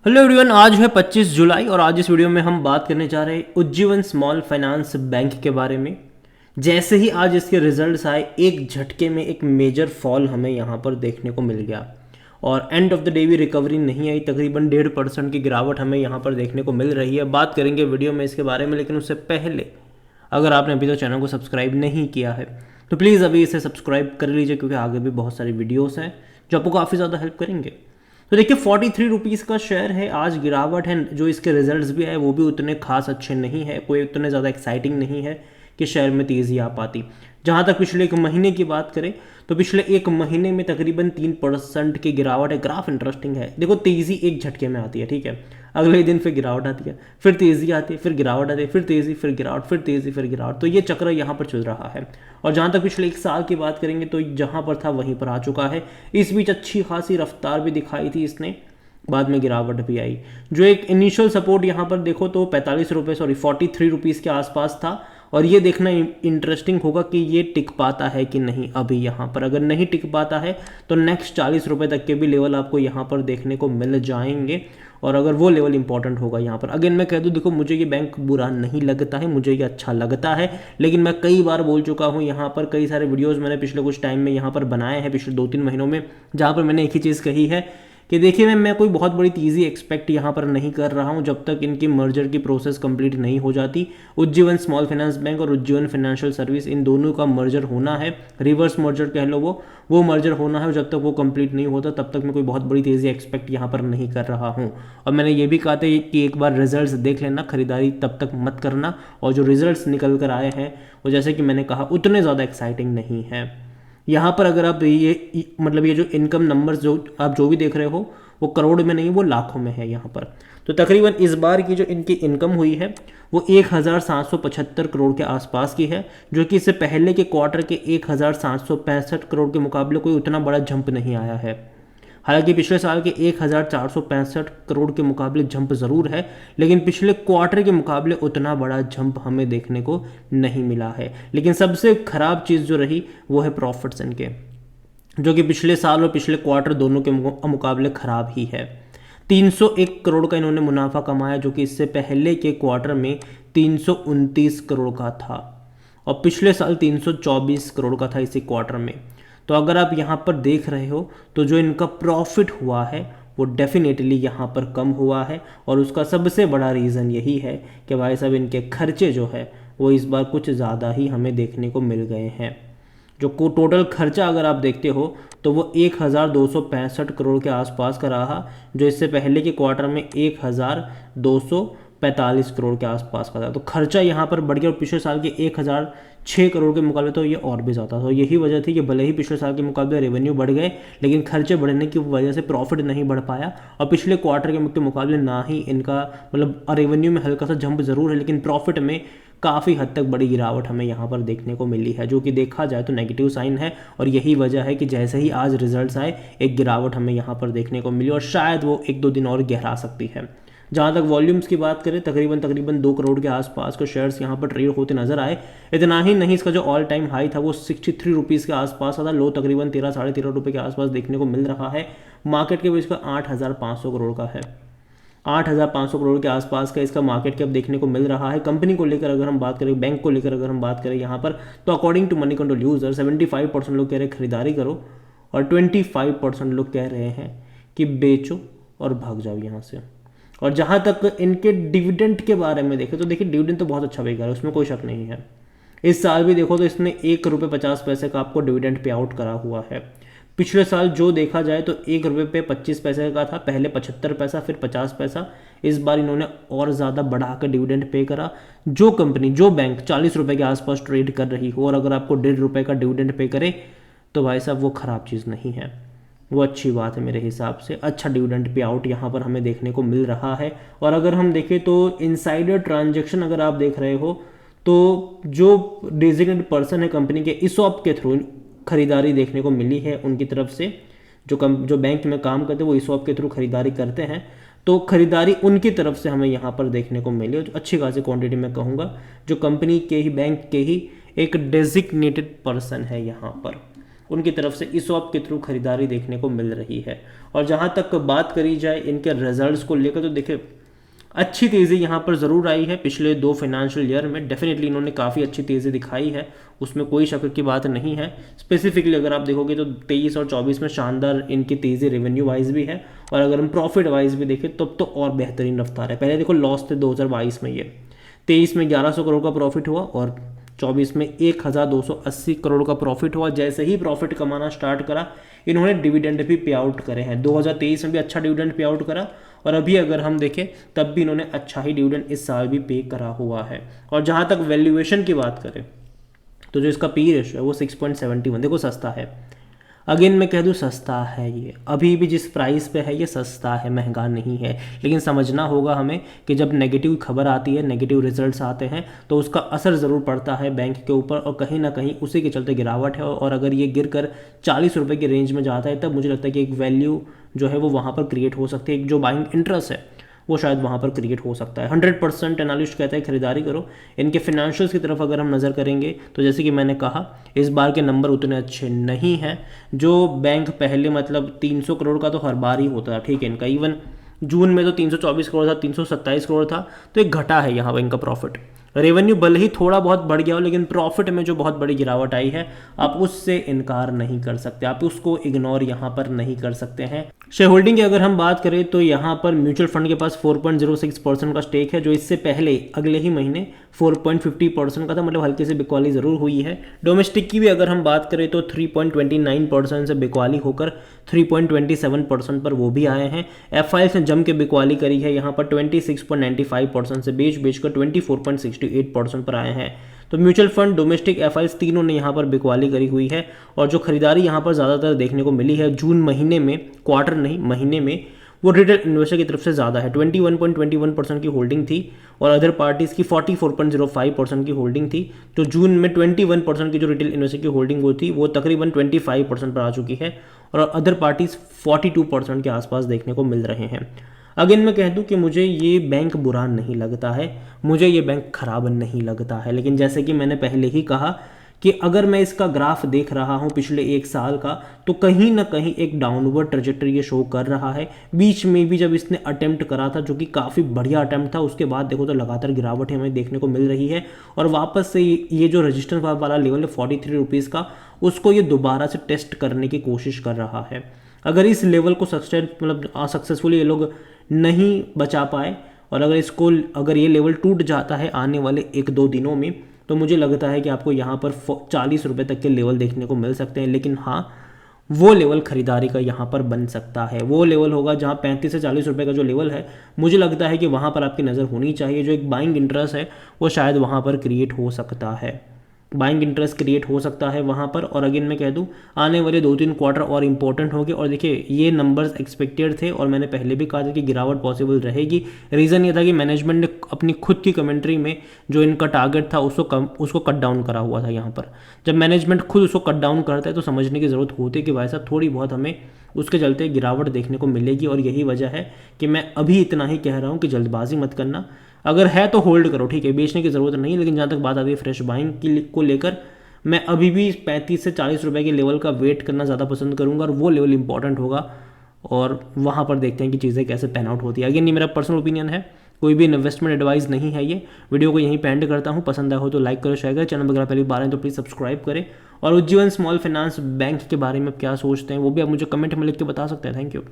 Hello everyone, आज है 25 जुलाई और आज इस वीडियो में हम बात करने जा रहे हैं उज्जीवन स्मॉल फाइनेंस बैंक के बारे में। जैसे ही आज इसके रिजल्ट्स आए, एक झटके में एक मेजर फॉल हमें यहाँ पर देखने को मिल गया और एंड ऑफ द डे भी रिकवरी नहीं आई। तकरीबन 1.5% की गिरावट हमें यहाँ पर देखने को मिल रही है। बात करेंगे वीडियो में इसके बारे में, लेकिन उससे पहले अगर आपने अभी तक चैनल को सब्सक्राइब नहीं किया है तो प्लीज़ अभी इसे सब्सक्राइब कर लीजिए, क्योंकि आगे भी बहुत सारी वीडियोस हैं जो आपको काफ़ी ज़्यादा हेल्प करेंगे। तो देखिए 43 रुपीज़ का शेयर है, आज गिरावट है। जो इसके रिजल्ट्स भी आए वो भी उतने खास अच्छे नहीं है, कोई उतने ज़्यादा एक्साइटिंग नहीं है कि शेयर में तेज़ी आ पाती। जहाँ तक पिछले एक महीने की बात करें तो पिछले एक महीने में तकरीबन 3% की गिरावट है। ग्राफ इंटरेस्टिंग है, देखो तेज़ी एक झटके में आती है, ठीक है, अगले दिन फिर गिरावट आती है, फिर तेज़ी आती है, फिर गिरावट आती है, फिर तेज़ी, फिर गिरावट, फिर तेज़ी, फिर गिरावट। तो ये चक्र यहाँ पर चल रहा है। और जहाँ तक पिछले एक साल की बात करेंगे तो जहाँ पर था वहीं पर आ चुका है। इस बीच अच्छी खासी रफ्तार भी दिखाई थी इसने, बाद में गिरावट भी आई। जो एक इनिशियल सपोर्ट यहाँ पर देखो तो 43 रुपीज़ के आसपास था, और ये देखना इंटरेस्टिंग होगा कि ये टिक पाता है कि नहीं। अभी यहाँ पर अगर नहीं टिक पाता है तो नेक्स्ट 40 रुपये तक के भी लेवल आपको यहाँ पर देखने को मिल जाएंगे, और अगर वो लेवल इंपॉर्टेंट होगा यहाँ पर। अगेन मैं कह दूँ, देखो मुझे ये बैंक बुरा नहीं लगता है, मुझे ये अच्छा लगता है, लेकिन मैं कई बार बोल चुका हूँ यहाँ पर, कई सारे वीडियोज़ मैंने पिछले कुछ टाइम में यहाँ पर बनाए हैं, पिछले 2-3 महीनों में, जहाँ पर मैंने एक ही चीज़ कही है कि देखिए मैं कोई बहुत बड़ी तेज़ी एक्सपेक्ट यहाँ पर नहीं कर रहा हूँ जब तक इनकी मर्जर की प्रोसेस कंप्लीट नहीं हो जाती। उज्जीवन स्मॉल फाइनेंस बैंक और उज्जीवन फाइनेंशियल सर्विस, इन दोनों का मर्जर होना है, रिवर्स मर्जर कह लो, वो मर्जर होना है। जब तक वो कंप्लीट नहीं होता तब तक मैं कोई बहुत बड़ी तेज़ी एक्सपेक्ट यहाँ पर नहीं कर रहा हूँ। और मैंने ये भी कहा था कि एक बार रिजल्ट्स देख लेना, खरीदारी तब तक मत करना। और जो रिजल्ट्स निकल कर आए हैं वो, जैसे कि मैंने कहा, उतने ज़्यादा एक्साइटिंग नहीं है। यहाँ पर अगर आप ये मतलब ये जो इनकम नंबर्स जो आप जो भी देख रहे हो वो करोड़ में नहीं, वो लाखों में है यहाँ पर। तो तकरीबन इस बार की जो इनकी इनकम हुई है वो 1775 करोड़ के आसपास की है, जो कि इससे पहले के क्वार्टर के 1765 करोड़ के मुकाबले कोई उतना बड़ा जंप नहीं आया है। हालांकि पिछले साल के 1465 करोड़ के मुकाबले जंप ज़रूर है, लेकिन पिछले क्वार्टर के मुकाबले उतना बड़ा जंप हमें देखने को नहीं मिला है। लेकिन सबसे खराब चीज़ जो रही वो है प्रॉफिट्स इनके, जो कि पिछले साल और पिछले क्वार्टर दोनों के मुकाबले खराब ही है। 301 करोड़ का इन्होंने मुनाफा कमाया, जो कि इससे पहले के क्वार्टर में 329 करोड़ का था, और पिछले साल 324 करोड़ का था इसी क्वार्टर में। तो अगर आप यहाँ पर देख रहे हो तो जो इनका प्रॉफिट हुआ है वो डेफिनेटली यहाँ पर कम हुआ है, और उसका सबसे बड़ा रीज़न यही है कि भाई साहब इनके खर्चे जो है वो इस बार कुछ ज़्यादा ही हमें देखने को मिल गए हैं। जो टोटल खर्चा अगर आप देखते हो तो वो 1265 करोड़ के आसपास का रहा, जो इससे पहले के क्वार्टर में 1245 करोड़ के आसपास का था। तो खर्चा यहाँ पर बढ़ गया, और पिछले साल के 1006 करोड़ के मुकाबले तो ये और भी ज़्यादा था। यही वजह थी कि भले ही पिछले साल के मुकाबले रेवेन्यू बढ़ गए, लेकिन खर्चे बढ़ने की वजह से प्रॉफिट नहीं बढ़ पाया। और पिछले क्वार्टर के मुकाबले ना ही इनका मतलब रेवेन्यू में हल्का सा जंप ज़रूर है, लेकिन प्रॉफिट में काफ़ी हद तक बड़ी गिरावट हमें यहाँ पर देखने को मिली है, जो कि देखा जाए तो नेगेटिव साइन है। और यही वजह है कि जैसे ही आज रिजल्ट्स आए एक गिरावट हमें यहाँ पर देखने को मिली, और शायद वो 1-2 दिन और गहरा सकती है। जहाँ तक वॉल्यूम्स की बात करें, तकरीबन 2 करोड़ के आसपास के शेयर्स यहाँ पर ट्रेड होते नजर आए। इतना ही नहीं, इसका जो ऑल टाइम हाई था वो 63 रुपीज़ के आसपास था, लो तकरीबन 13-13.5 रुपये के आसपास देखने को मिल रहा है। मार्केट के इसका 8,500 करोड़ का है, 8,500 करोड़ के आसपास का इसका मार्केट कैप देखने को मिल रहा है। कंपनी को लेकर अगर हम बात करें, बैंक को लेकर अगर हम बात करें यहाँ पर, तो according to Moneycontrol user 75% लोग कह रहे हैं खरीदारी करो, और 25% लोग कह रहे हैं कि बेचो और भाग जाओ यहाँ से। और जहाँ तक इनके डिविडेंड के बारे में देखें तो देखिए डिविडेंड तो बहुत अच्छा पे कर रहा है, उसमें कोई शक नहीं है। इस साल भी देखो तो इसने 1 रुपये 50 पैसे का आपको डिविडेंड पे आउट करा हुआ है। पिछले साल जो देखा जाए तो 1 रुपये पे 25 पैसे का था, पहले 75 पैसा, फिर 50 पैसा। इस बार इन्होंने और ज़्यादा बढ़ाकर डिविडेंड पे करा। जो कंपनी, जो बैंक 40 रुपये के आसपास ट्रेड कर रही हो और अगर आपको 1.5 रुपये का डिविडेंड पे करे तो भाई साहब वो ख़राब चीज़ नहीं है, वो अच्छी बात है मेरे हिसाब से। अच्छा डिविडेंड पे आउट यहाँ पर हमें देखने को मिल रहा है। और अगर हम देखें तो इनसाइडर ट्रांजेक्शन अगर आप देख रहे हो तो जो डेजिग्नेटेड पर्सन है कंपनी के, ESOP के थ्रू खरीदारी देखने को मिली है उनकी तरफ से। जो बैंक में काम करते हैं वो ESOP के थ्रू खरीदारी करते हैं, तो खरीदारी उनकी तरफ से हमें यहाँ पर देखने को मिली, जो अच्छी खासी क्वांटिटी में कहूँगा, जो कंपनी के ही, बैंक के ही एक डेजिग्नेटेड पर्सन है यहाँ पर। उनकी तरफ से ESOP के थ्रू खरीदारी देखने को मिल रही है। और जहाँ तक बात करी जाए इनके रिजल्ट्स को लेकर, तो देखिए अच्छी तेज़ी यहाँ पर ज़रूर आई है। पिछले 2 फाइनेंशियल ईयर में डेफिनेटली इन्होंने काफ़ी अच्छी तेज़ी दिखाई है, उसमें कोई शक की बात नहीं है। स्पेसिफिकली अगर आप देखोगे तो 23 और 24 में शानदार इनकी तेज़ी रेवेन्यू वाइज भी है, और अगर हम प्रॉफिट वाइज भी देखें तब तो और बेहतरीन रफ्तार है। पहले देखो लॉस थे 2022 में, ये 23 में 1100 करोड़ का प्रॉफिट हुआ और 24 में 1280 करोड़ का प्रॉफिट हुआ। जैसे ही प्रॉफिट कमाना स्टार्ट करा इन्होंने डिविडेंड भी पे आउट करे हैं। 2023 में भी अच्छा डिविडेंड पे आउट करा, और अभी अगर हम देखें तब भी इन्होंने अच्छा ही डिविडेंड इस साल भी पे करा हुआ है। और जहाँ तक वैल्यूएशन की बात करें तो जो इसका पी रेशियो है वो 6.71, देखो सस्ता है। अगेन मैं कह दूँ सस्ता है, ये अभी भी जिस प्राइस पे है ये सस्ता है, महंगा नहीं है। लेकिन समझना होगा हमें कि जब नेगेटिव खबर आती है, नेगेटिव रिजल्ट्स आते हैं, तो उसका असर ज़रूर पड़ता है बैंक के ऊपर, और कहीं ना कहीं उसी के चलते गिरावट है। और अगर ये गिर कर 40 रुपये की रेंज में जाता है तब मुझे लगता है कि एक वैल्यू जो है वो वहाँ पर क्रिएट हो सकती है, एक जो बाइंग इंटरेस्ट है वो शायद वहाँ पर क्रिएट हो सकता है। 100% एनालिस्ट कहता है खरीदारी करो। इनके फिनेंशियल्स की तरफ अगर हम नज़र करेंगे तो जैसे कि मैंने कहा इस बार के नंबर उतने अच्छे नहीं हैं। जो बैंक पहले मतलब 300 करोड़ का तो हर बार ही होता था, ठीक है, इनका इवन जून में तो 324 करोड़ था, 327 करोड़ था, तो एक घटा है यहाँ पर इनका प्रॉफिट। रेवेन्यू भले ही थोड़ा बहुत बढ़ गया हो, लेकिन प्रॉफिट में जो बहुत बड़ी गिरावट आई है आप उससे इनकार नहीं कर सकते, आप उसको इग्नोर यहाँ पर नहीं कर सकते हैं। शेयर होल्डिंग की अगर हम बात करें तो यहाँ पर म्यूचुअल फंड के पास 4.06% का स्टेक है, जो इससे पहले अगले ही महीने 4.50% का था, मतलब हल्की से बिकवाली ज़रूर हुई है। डोमेस्टिक की भी अगर हम बात करें तो 3.29% से बिकवाली होकर 3.27% पर वो भी आए हैं। FIs ने जम के बिकवाली करी है, यहाँ पर 26.95% से बेचकर 24.68% पर आए हैं। तो म्यूचुअल फंड, डोमेस्टिक, FIs तीनों ने यहाँ पर बिकवाली करी हुई है। और जो खरीदारी यहाँ पर ज़्यादातर देखने को मिली है जून महीने में, क्वार्टर नहीं महीने में, वो रिटेल इन्वेस्टर की तरफ से ज़्यादा है। 21.21% की होल्डिंग थी और अदर पार्टीज़ की 44.05% की होल्डिंग थी। तो जून में 21% की जो रिटेल इन्वेस्टर की होल्डिंग वो थी वो तकरीबन 25% पर आ चुकी है, और अदर पार्टीज़ 42% के आसपास देखने को मिल रहे हैं। अगेन मैं कह दूं कि मुझे ये बैंक बुरा नहीं लगता है, मुझे ये बैंक खराब नहीं लगता है, लेकिन जैसे कि मैंने पहले ही कहा कि अगर मैं इसका ग्राफ देख रहा हूँ पिछले 1 साल का, तो कहीं ना कहीं एक डाउनवर्ड ट्रेजेक्टरी ये शो कर रहा है। बीच में भी जब इसने अटेम्प्ट करा था, जो कि काफ़ी बढ़िया अटेम्प्ट था, उसके बाद देखो तो लगातार गिरावट हमें देखने को मिल रही है। और वापस से ये जो रजिस्टेंस वाला लेवल है 43 रुपीज़ का, उसको ये दोबारा से टेस्ट करने की कोशिश कर रहा है। अगर इस लेवल को सक्सेसफुली ये लोग नहीं बचा पाए, और अगर ये लेवल टूट जाता है आने वाले 1-2 दिनों में, तो मुझे लगता है कि आपको यहाँ पर 40 रुपये तक के लेवल देखने को मिल सकते हैं। लेकिन हाँ, वो लेवल खरीदारी का यहाँ पर बन सकता है। वो लेवल होगा जहाँ 35 से 40 रुपये का जो लेवल है, मुझे लगता है कि वहाँ पर आपकी नज़र होनी चाहिए। जो एक बाइंग इंटरेस्ट है वो शायद वहाँ पर क्रिएट हो सकता है, बाइंग इंटरेस्ट क्रिएट हो सकता है वहाँ पर। और अगेन मैं कह दूँ आने वाले 2-3 क्वार्टर और इंपॉर्टेंट होंगे। और देखिए ये नंबर्स एक्सपेक्टेड थे, और मैंने पहले भी कहा था कि गिरावट पॉसिबल रहेगी। रीज़न ये था कि मैनेजमेंट ने अपनी खुद की कमेंट्री में जो इनका टारगेट था उसको कट डाउन करा हुआ था। यहाँ पर जब मैनेजमेंट खुद उसको कट डाउन करता है तो समझने की ज़रूरत होती है कि भाई साहब थोड़ी बहुत हमें उसके चलते गिरावट देखने को मिलेगी। और यही वजह है कि मैं अभी इतना ही कह रहा हूँ कि जल्दबाजी मत करना, अगर है तो होल्ड करो, ठीक है, बेचने की ज़रूरत नहीं। लेकिन जहाँ तक बात आती है फ्रेश बाइंग को लेकर, मैं अभी भी 35 से 40 रुपए के लेवल का वेट करना ज़्यादा पसंद करूंगा, और वो लेवल इंपॉर्टेंट होगा। और वहाँ पर देखते हैं कि चीज़ें कैसे पैन आउट होती है। अगेन ये मेरा पर्सनल ओपिनियन है, कोई भी इन्वेस्टमेंट एडवाइस नहीं है ये। वीडियो को यहीं पे एंड करता हूँ। पसंद आया हो तो लाइक करो, शेयर करें। चैनल वगैरह पहली बार है तो प्लीज़ सब्सक्राइब करें। और उज्जीवन स्मॉल फाइनेंस बैंक के बारे में क्या सोचते हैं वो भी आप मुझे कमेंट में लिख के बता सकते हैं। Thank you.